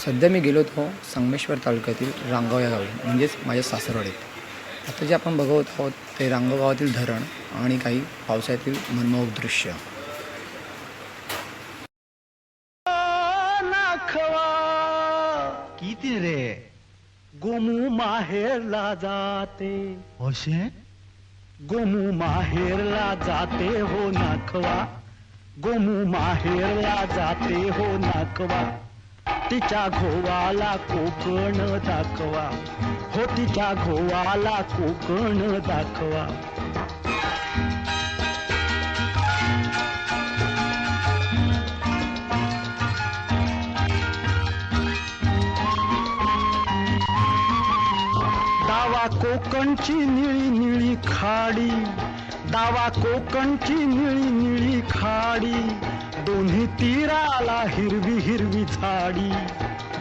सध्या मी गेलो होतो संगमेश्वर तालुक्यातील रांगाव या गावी, म्हणजेच माझ्या सासरवाडीत. आता जे आपण बघत आहोत ते रांगाव गावातील धरण आणि काही पावसाळ्यातील मनमोहक दृश्य. किती रे गोमू माहेरला जाते होशे गोमू माहेरला जाते हो नाखवा गोमू माहेरला जाते हो नाखवा तिच्या घोवाला कोकण दाखवा हो तिच्या घोवाला कोकण दाखवा. दावा कोकणची निळी निळी खाडी दावा कोकणची निळी निळी खाडी दोन्ही तीराला हिरवी हिरवी झाडी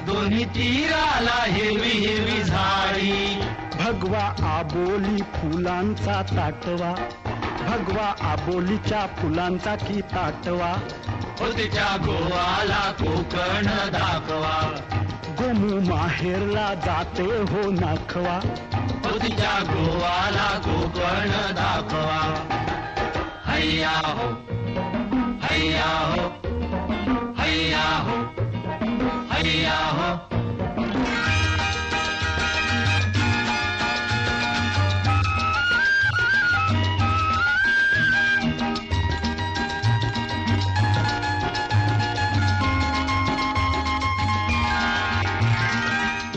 दोन्ही तीराला हिरवी हिरवी झाडी. भगवा आबोली फुलांचा ताटवा भगवा आबोलीच्या फुलांचा की ताटवा हो तिच्या गोवाला कोकण दाखवा गोमू माहेरला जाते हो नाखवा हो तिच्या गोवाला कोकण दाखवा. हैया हो हैया हो हैया हो हैया हो.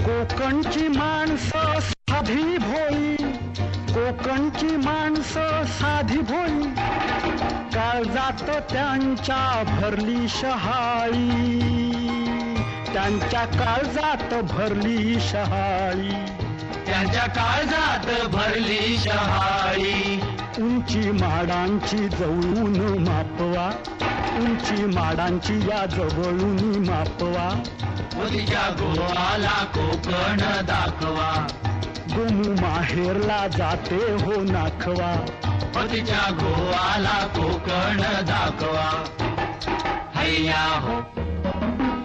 कोकणची माणसं साधी भोळी कोकणची माणसं साधी भोळी काळजात त्यांच्या भरली शहाळी त्यांच्या काळजात भरली शहाळी त्यांच्या काळजात भरली शहाळी. उंची माडांची जवळून मापवा उंची माडांची या जवळून मापवा हो तिच्या गोवाला कोकण दाखवा गोमू माहेरला जाते हो नाखवा हो तिच्या गोवाला कोकण दाखवा. हैया हो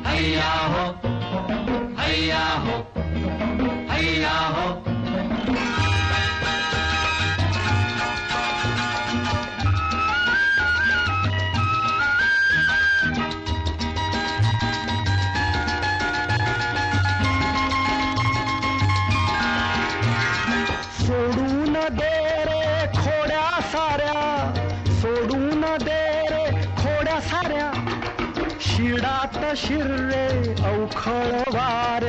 हैया हो हैया हो हैया हो. सोडून दे रे खोड्या साऱ्या सोडून दे रे खोड्या साऱ्या शिडात शिरले अवखळ वारे